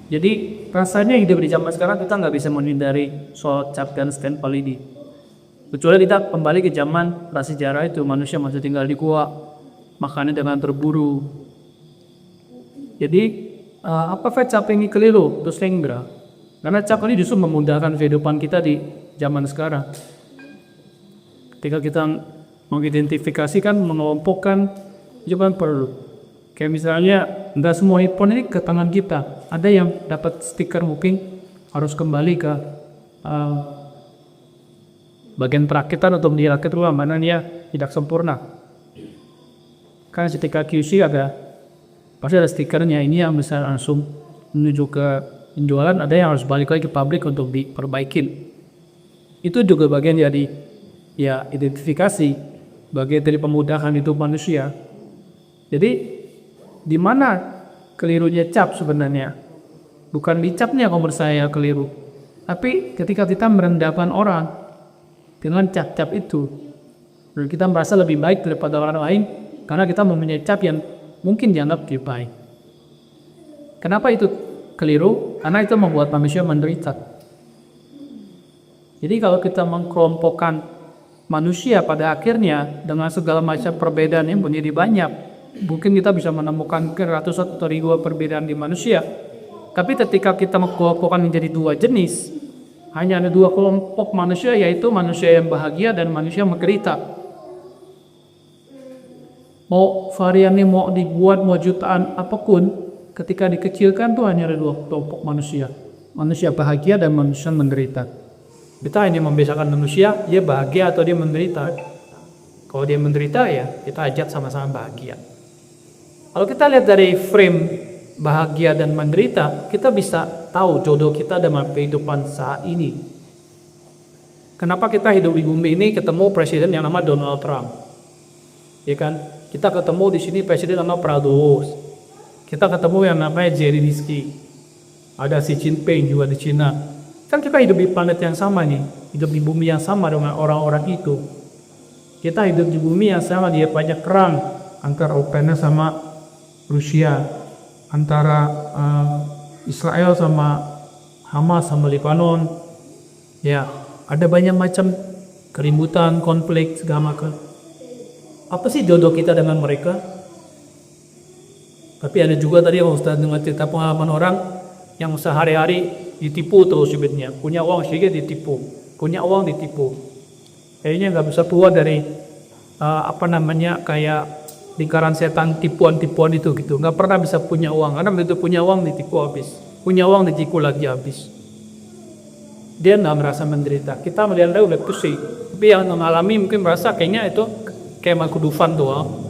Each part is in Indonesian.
Jadi rasanya hidup di zaman sekarang kita nggak bisa menghindari soal cap dan stempel ini. Kecuali kita kembali ke zaman prasejarah itu, manusia masih tinggal di gua, makannya dengan terburu. Jadi apa cap ini keliru? Terus enggak. Karena cap ini justru memudahkan kehidupan kita di zaman sekarang. Ketika kita mengidentifikasikan, mengelompokkan, itu kan perlu. Kayak misalnya, nggak semua handphone ini ke tangan kita. Ada yang dapat stiker mungkin harus kembali ke bagian perakitan atau dirakit ulang, mana dia tidak sempurna. Karena ketika QC pasti ada stikernya, ini yang bisa langsung menuju ke penjualan, ada yang harus balik lagi ke pabrik untuk diperbaikin. Itu juga bagian dari ya identifikasi, bagian dari pemudahan hidup manusia. Jadi di mana kelirunya cap sebenarnya? Bukan di capnya kalau menurut saya keliru, tapi ketika kita merendahkan orang dengan cap-cap itu, dan kita merasa lebih baik daripada orang lain karena kita mempunyai cap yang mungkin dianggap lebih baik. Kenapa itu keliru? Karena itu membuat manusia menderita. Jadi kalau kita mengkelompokkan manusia pada akhirnya dengan segala macam perbedaan yang menjadi banyak, mungkin kita bisa menemukan ratusan atau ribuan perbedaan di manusia. Tapi ketika kita mengelompokkan menjadi dua jenis, hanya ada dua kelompok manusia, yaitu manusia yang bahagia dan manusia yang menderita. Mau variannya mau dibuat mau jutaan apapun, ketika dikecilkan tuh hanya ada dua kelompok manusia. Manusia bahagia dan manusia menderita. Kita hanya membedakan manusia, dia bahagia atau dia menderita. Kalau dia menderita ya kita ajak sama-sama bahagia. Kalau kita lihat dari frame bahagia dan menderita, kita bisa tahu jodoh kita dalam kehidupan saat ini. Kenapa kita hidup di bumi ini ketemu presiden yang nama Donald Trump? Ya kan? Kita ketemu di sini presiden nama Prabowo. Kita ketemu yang namanya Zelensky. Ada Xi Jinping juga di Cina. Kan kita hidup di planet yang sama nih, hidup di bumi yang sama dengan orang-orang itu. Kita hidup di bumi yang sama, dia banyak perang antara Ukraina sama Rusia, antara Israel sama Hamas sama Lebanon. Ya, ada banyak macam keributan, konflik segala macam. Apa sih jodoh kita dengan mereka? Tapi ada juga tadi yang Ustaz dengar cerita pengalaman orang yang sehari-hari ditipu terus hidupnya, punya uang sedikit ditipu, punya uang ditipu. Kayaknya nggak bisa keluar dari kayak lingkaran setan tipuan-tipuan itu gitu. Nggak pernah bisa punya uang, karena begitu punya uang ditipu habis, punya uang ditipu lagi habis. Dia nggak merasa menderita. Kita melihat dia udah pusing, tapi yang mengalami mungkin merasa kayaknya itu kayak Marco Dufan doang.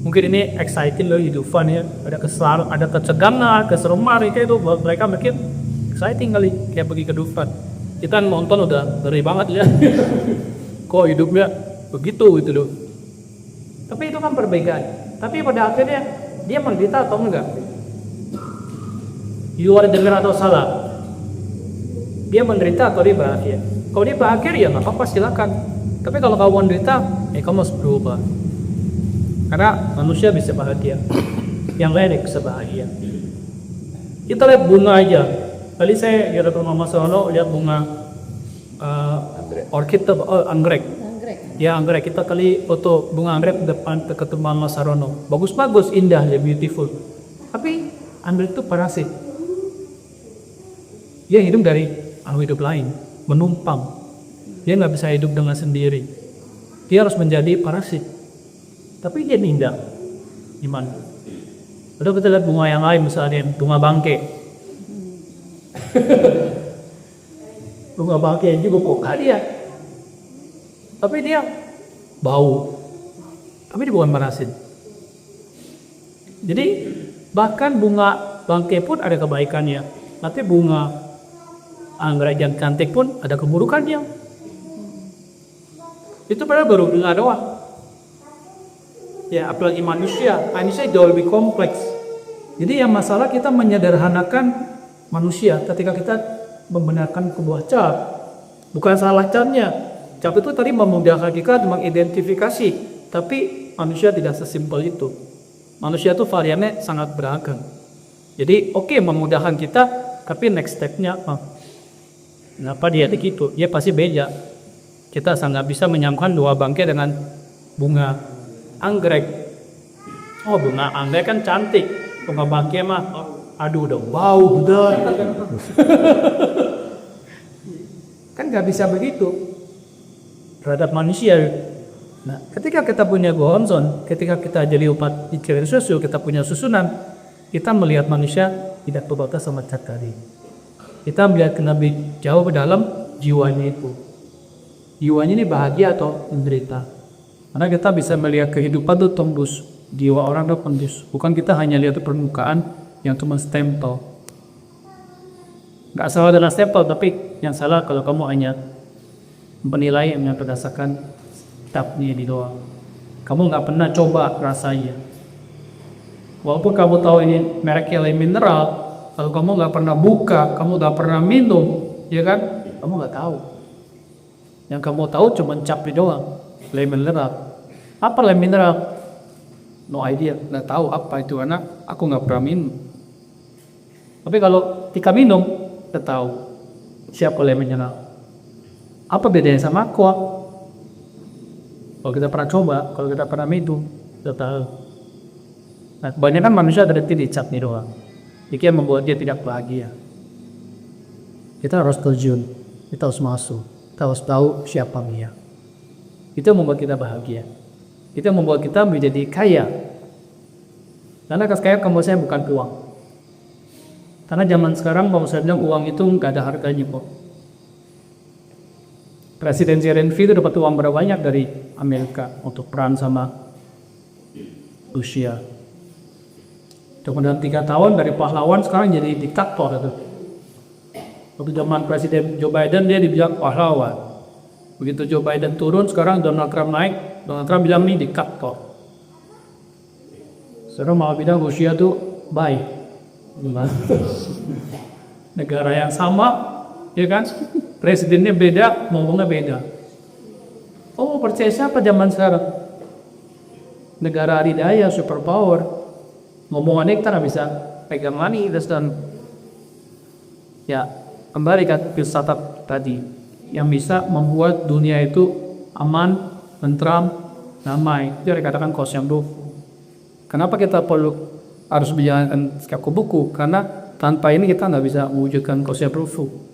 Mungkin ini exciting loh hidup fun ya, ada keselamatan, ada ketegangan, keseruan kayak itu buat mereka mungkin exciting kali kayak pergi ke Dufan. Kita nonton udah ngeri banget ya. Kok hidupnya begitu gitu loh. Tapi itu kan perbedaan. Tapi pada akhirnya dia menderita atau enggak? Di luar dengar atau salah? Dia menderita atau dia bahagia? Kalau dia bahagia ya nggak apa-apa silakan. Tapi kalau kamu menderita, kamu harus berubah. Karena manusia bisa bahagia, yang lain bisa bahagia. Kita lihat bunga aja. Tadi saya di rumah Mas Rono lihat bunga orchid anggrek. Ya anggrek, kita kali foto bunga anggrek depan dekat rumah Mas Rono. Bagus-bagus, indah, ya beautiful. Tapi anggrek itu parasit. Dia hidup dari hidup lain, menumpang. Dia nggak bisa hidup dengan sendiri. Dia harus menjadi parasit. Tapi dia indah. Gimana? Lalu kita lihat bunga yang lain, misalnya bunga bangke. Bunga bangke juga pokok dia. Tapi dia bau. Tapi dia bukan parasit. Jadi bahkan bunga bangke pun ada kebaikannya. Nanti bunga anggrek yang cantik pun ada keburukannya. Itu padahal baru bunga doang. Ya apalagi manusia jauh lebih kompleks. Jadi yang masalah kita menyederhanakan manusia ketika kita membenarkan sebuah cap. Bukan salah capnya. Cap itu tadi memudahkan kita mengidentifikasi. Tapi manusia tidak sesimpel itu. Manusia itu variannya sangat beragam. Jadi oke, memudahkan kita, tapi next step-nya apa? Kenapa dia begitu? Dia pasti beda. Kita sangat bisa menyamakan dua bangkai dengan bunga anggrek. Oh, bunga anggrek kan cantik. Bunga bangkai mah, aduh udah bau udah. Kan nggak bisa begitu terhadap manusia. Nah, ketika kita punya gohonson, ketika kita jadi umat pikiran sosial, kita punya susunan, kita melihat manusia tidak berbatas sama cat tadi. Kita melihat lebih jauh ke dalam jiwanya itu. Jiwanya ini bahagia atau menderita. Karena kita bisa melihat kehidupan itu tembus, jiwa orang itu tembus. Bukan kita hanya lihat permukaan yang cuma stempel. Nggak salah dengan stempel, tapi yang salah kalau kamu hanya menilai yang berdasarkan tabnya di doang. Kamu nggak pernah coba rasanya. Walaupun kamu tahu ini merek yang mineral, kalau kamu nggak pernah buka, kamu nggak pernah minum, ya kan? Kamu nggak tahu. Yang kamu tahu cuma cap di doang, lem mineral. Apa lem mineral? No idea, nggak tahu apa itu karena aku nggak pernah minum. Tapi kalau ketika minum, kita tahu siapa lem mineral. Apa bedanya sama aqua? Kalau kita pernah coba, kalau kita pernah minum, kita tahu. Nah, kebanyakan manusia berhenti di cap nih doang. Itu yang membuat dia tidak bahagia. Kita harus terjun, kita harus masuk, kita harus tahu siapa dia. Itu yang membuat kita bahagia. Itu yang membuat kita menjadi kaya. Karena kaya kamu saya bukan uang. Karena zaman sekarang kalau saya bilang uang itu nggak ada harganya kok. Presiden Zelensky itu dapat uang berapa banyak dari Amerika untuk perang sama Rusia. Kemudian 3 tahun dari pahlawan sekarang jadi diktator itu. Waktu zaman Presiden Joe Biden dia dibilang pahlawan. Begitu Joe Biden turun sekarang Donald Trump naik, Donald Trump bilang ini diktator. Sekarang malah bilang Rusia tuh baik. Negara yang sama, ya kan? Presidennya beda, ngomongnya beda. Oh, percaya siapa zaman sekarang? Negara adidaya, superpower. Ngomongannya kita nggak bisa pegang money, dan ya kembali ke filsafat tadi yang bisa membuat dunia itu aman, tentram, damai. Itu yang dikatakan Kosciuszko. Kenapa kita perlu harus menjalankan skema buku? Karena tanpa ini kita nggak bisa mewujudkan Kosciuszko.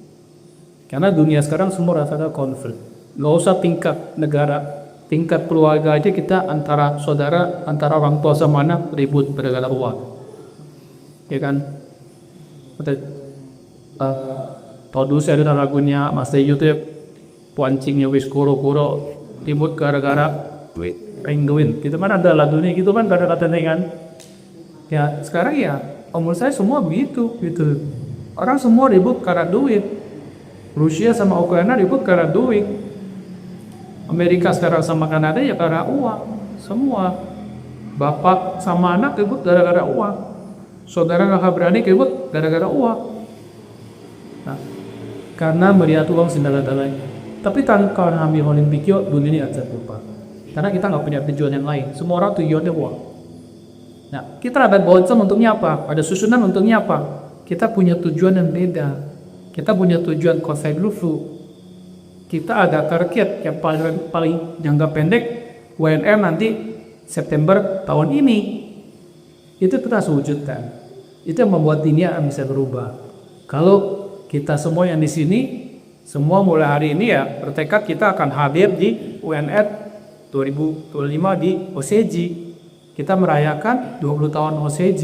Karena dunia sekarang semua rasakan konflik. Nggak usah tingkat negara, tingkat keluarga aja kita antara saudara, antara orang tua sama anak ribut gara-gara uang. Ya kan? Tahu dulu saya ada lagunya Mas Dejo tuh ya, pancingnya wis kuro-kuro ribut gara-gara duit. Gitu kan ada lagunya gitu kan kata-katanya kan. Ya sekarang ya umur saya semua begitu gitu. Orang semua ribut karena duit. Rusia sama Ukraina ribut karena duit. Amerika sekarang sama Kanada ya karena uang. Semua. Bapak sama anak ribut gara-gara uang. Saudara kakak beradik ribut gara-gara uang. Nah, karena melihat uang segala-galanya. Tapi tanpa ambil Olimpik dunia ini akan lupa. Karena kita nggak punya tujuan yang lain. Semua orang tujuannya uang. Nah, kita ada bonsam untuknya apa? Ada susunan untuknya apa? Kita punya tujuan yang beda. Kita punya tujuan konsep dulu. Kita ada target yang paling jangka pendek WNR nanti September tahun ini. Itu kita harus wujudkan. Itu yang membuat dunia bisa berubah. Kalau kita semua yang di sini, semua mulai hari ini ya bertekad kita akan hadir di WNR 2025 di OCG. Kita merayakan 20 tahun OCG.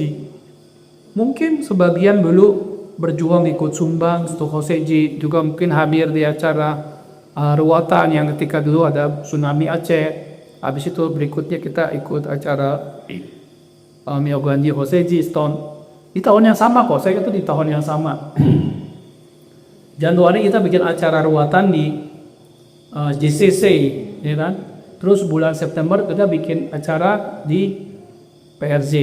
Mungkin sebagian dulu berjuang ikut sumbang untuk OCG, juga mungkin hadir di acara ruatan yang ketika dulu ada tsunami Aceh. Habis itu berikutnya kita ikut acara Mioganji OCG di tahun yang sama kok, saya itu di tahun yang sama. Januari kita bikin acara ruatan di JCC, ya kan? Terus bulan September kita bikin acara di PRJ.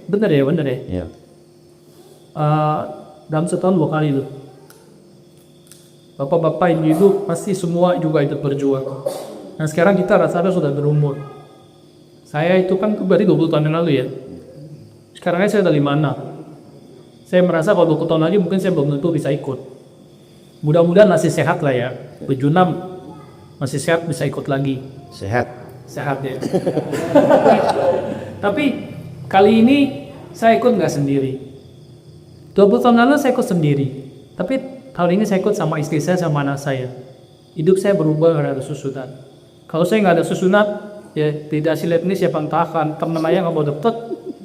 Bener ya? Iya. Dalam setahun 2 kali itu. Bapak-bapak ibu pasti semua juga itu berjuang. Nah sekarang kita rasa sudah berumur. Saya itu kan berarti 20 tahun yang lalu ya. Sekarang saya udah 56. Saya merasa kalau 20 tahun lagi mungkin saya belum tentu bisa ikut. Mudah-mudahan masih sehat lah ya. 76 masih sehat, bisa ikut lagi. Sehat Ya. Tapi kali ini saya ikut nggak sendiri. 20 tahun lalu saya ikut sendiri. Tapi tahun ini saya ikut sama istri saya sama anak saya. Hidup saya berubah karena ada susunan. Kalau saya nggak ada susunan, ya tidak silet ini siapa yang tahan. Teman saya nggak mau dapet,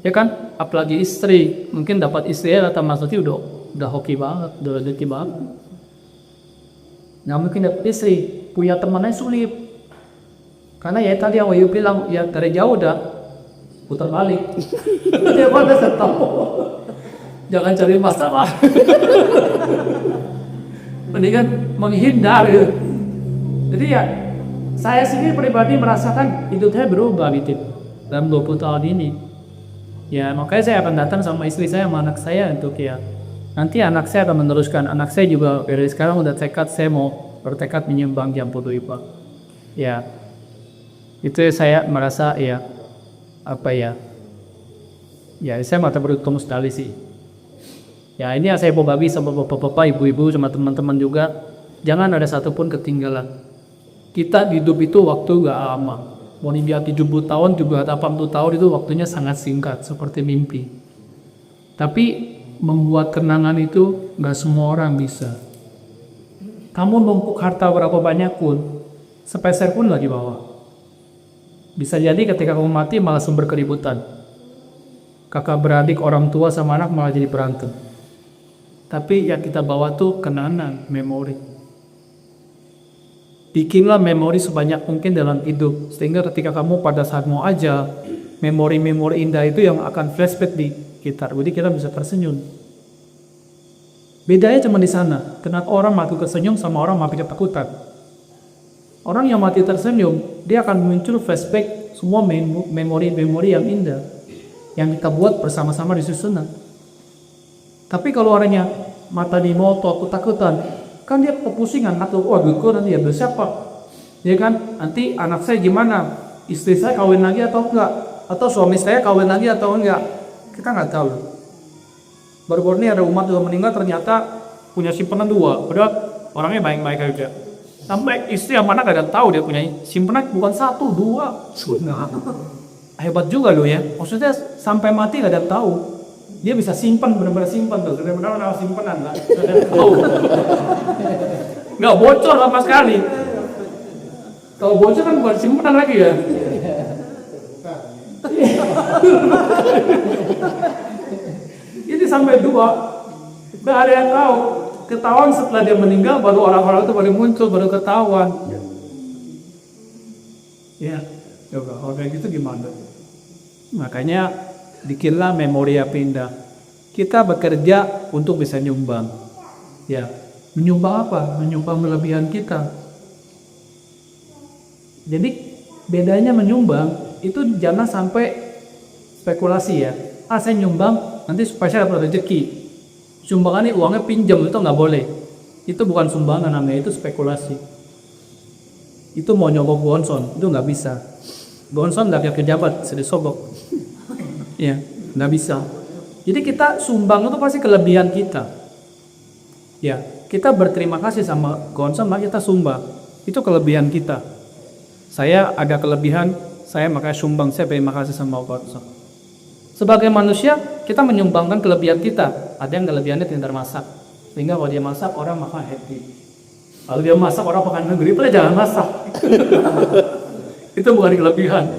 ya kan? Apalagi istri, mungkin dapat istri ya datang maksudnya udah hoki banget, udah deki banget. Nggak mungkin dapat istri, punya temannya sulit. Karena ya tadi yang Wahyu bilang, ya dari jauh udah putar balik. Dia pada tahu. Jangan cari masalah. Mendingan menghindar gitu. Jadi ya saya sendiri pribadi merasakan hidup saya berubah gitu dalam 20 tahun ini. Ya makanya saya akan datang sama istri saya sama anak saya untuk ya nanti anak saya akan meneruskan. Anak saya juga dari sekarang udah tekad, saya mau bertekad menyumbang jam putu IPA. Ya itu saya merasa ya apa ya saya mata beruntung sekali sih. Ya ini saya mau babi sama bapak-bapak, ibu-ibu sama teman-teman juga, jangan ada satupun ketinggalan. Kita hidup itu waktu gak lama. Mau dibiar 70 tahun, juga 80 tahun itu waktunya sangat singkat, seperti mimpi. Tapi membuat kenangan itu gak semua orang bisa. Kamu numpuk harta berapa banyak pun, sepeser pun lagi bawa. Bisa jadi ketika kamu mati malah sumber keributan. Kakak beradik, orang tua sama anak malah jadi berantem. Tapi yang kita bawa tuh kenangan, memori. Bikinlah memori sebanyak mungkin dalam hidup, sehingga ketika kamu pada saat mau aja, memori-memori indah itu yang akan flashback di kita. Jadi kita bisa tersenyum. Bedanya cuma di sana. Kenapa orang mati tersenyum sama orang mati ketakutan? Orang yang mati tersenyum, dia akan muncul flashback semua memori-memori yang indah yang kita buat bersama-sama di susunan. Tapi kalau orangnya mata di motor, ketakutan, kan dia kepusingan atau wah gue nanti ya siapa? Ya kan? Nanti anak saya gimana? Istri saya kawin lagi atau enggak? Atau suami saya kawin lagi atau enggak? Kita nggak tahu. Baru-baru ini ada umat yang meninggal ternyata punya simpanan 2, padahal orangnya baik-baik aja. Sampai istri sama anak gak tahu dia punya simpanan bukan 1, 2. Hebat juga loh ya. Maksudnya sampai mati gak ada tahu. Dia bisa simpan, benar-benar simpan tuh. Benar-benar simpanan lah. Tahu. Nggak bocor sama sekali. Kalau bocor kan bukan simpanan lagi ya. Ini sampai 2. Nggak ada yang tahu. Ketahuan setelah dia meninggal, baru orang-orang itu baru muncul, baru ketahuan. Ya, coba kalau kayak gitu gimana? Makanya bikinlah memori yang indah. Kita bekerja untuk bisa nyumbang. Ya, menyumbang apa? Menyumbang kelebihan kita. Jadi bedanya menyumbang itu jangan sampai spekulasi ya. Saya nyumbang nanti supaya saya dapat rezeki. Sumbangan ini uangnya pinjam, itu nggak boleh. Itu bukan sumbangan namanya, itu spekulasi. Itu mau nyogok bonson, itu nggak bisa. Bonson nggak kayak pejabat, sedih sogok. Ya, nggak bisa. Jadi kita sumbang itu pasti kelebihan kita. Ya, kita berterima kasih sama bonson, maka kita sumbang. Itu kelebihan kita. Saya ada kelebihan, saya makanya sumbang, saya terima kasih sama bonson. Sebagai manusia, kita menyumbangkan kelebihan kita. Ada yang kelebihannya pintar masak. Sehingga kalau dia masak, orang makan happy. Kalau dia masak, orang makan negeri, boleh jangan masak. Itu bukan kelebihan.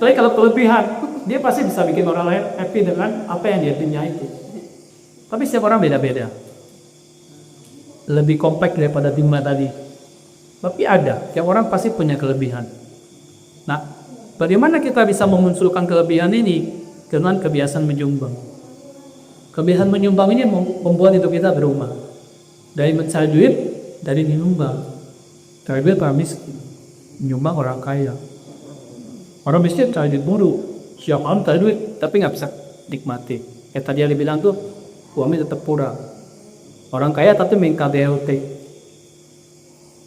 Tapi kalau kelebihan, dia pasti bisa bikin orang lain happy dengan apa yang dia punya itu. Tapi setiap orang beda-beda. Lebih kompleks daripada timah tadi. Tapi ada, tiap orang pasti punya kelebihan. Nah, bagaimana kita bisa memunculkan kelebihan ini? Dengan kebiasaan menyumbang. Kebiasaan menyumbang ini membuat hidup kita berubah. Dari mencari duit, dari menyumbang. Cari duit orang miskin, menyumbang orang kaya. Orang miskin cari duit mulu, siap malam cari duit, tapi nggak bisa nikmati. Kayak tadi yang dibilang tuh, uangnya tetap kurang. Orang kaya tapi minta DLT.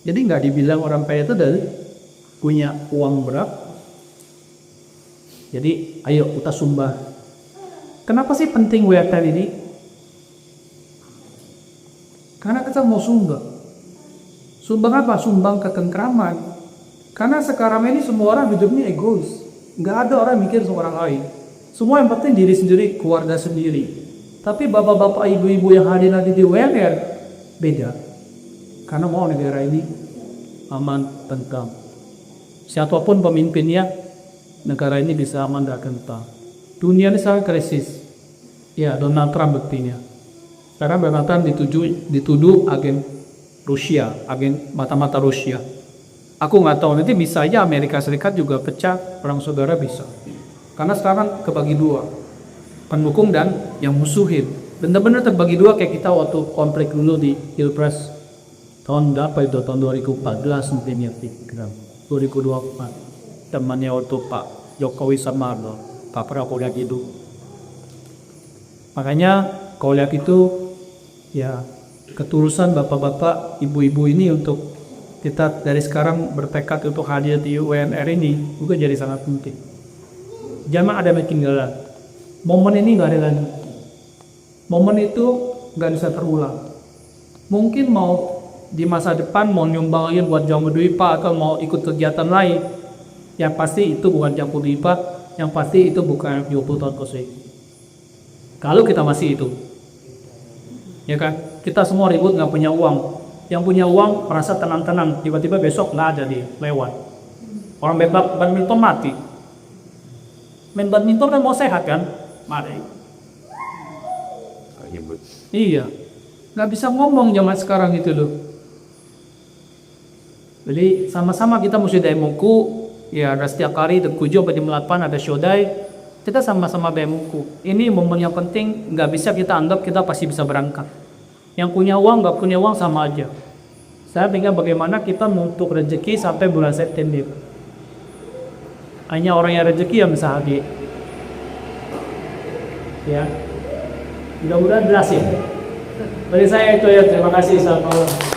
Jadi nggak dibilang orang kaya itu dari punya uang berapa. Jadi ayo kita sumbang. Kenapa sih penting WFH ini? Karena kita mau sumbang. Sumbang apa? Sumbang ketentraman. Karena sekarang ini semua orang hidupnya egois. Nggak ada orang mikir sama orang lain. Semua yang penting diri sendiri, keluarga sendiri. Tapi bapak-bapak, ibu-ibu yang hadir nanti di WFH beda. Karena mau negara ini aman, tentram. Siapapun pemimpinnya, negara ini bisa aman dan tentram. Dunia ini sangat krisis. Ya, Donald Trump buktinya. Karena Donald Trump dituduh agen Rusia, agen mata-mata Rusia. Aku nggak tahu, nanti bisa aja Amerika Serikat juga pecah, perang saudara bisa. Karena sekarang kebagi dua, pendukung dan yang musuhin. Benar-benar terbagi dua kayak kita waktu konflik dulu di Pilpres tahun berapa itu, tahun 2014 mungkin ya, 2024. Temannya waktu Pak Jokowi sama Pak Prabowo lagi itu. Makanya kalau lihat itu ya ketulusan bapak-bapak, ibu-ibu ini untuk kita dari sekarang bertekad untuk hadir di UNR ini juga jadi sangat penting. Jangan ada makin jalan. Momen ini nggak ada lagi. Momen itu nggak bisa terulang. Mungkin mau di masa depan mau nyumbangin buat Jambu Dwipa atau mau ikut kegiatan lain, yang pasti itu bukan Jambu Dwipa, yang pasti itu bukan 20 tahun kosong. Kalau kita masih itu, ya kan, kita semua ribut nggak punya uang. Yang punya uang merasa tenang-tenang, tiba-tiba besok nggak ada dia lewat. Orang badminton mati. Main badminton kan mau sehat kan, mari. Iya, nggak bisa ngomong zaman sekarang itu loh. Jadi sama-sama kita mesti demoku, ya ada setiap hari ada 7 pada 8 ada syodai. Kita sama-sama bemuku. Ini momen yang penting, nggak bisa kita anggap kita pasti bisa berangkat. Yang punya uang, nggak punya uang sama aja. Saya tinggal bagaimana kita untuk rezeki sampai bulan September. Hanya orang yang rezeki yang bisa hadir. Ya, mudah-mudahan jelas ya. Dari saya itu ya, terima kasih. Selamat malam.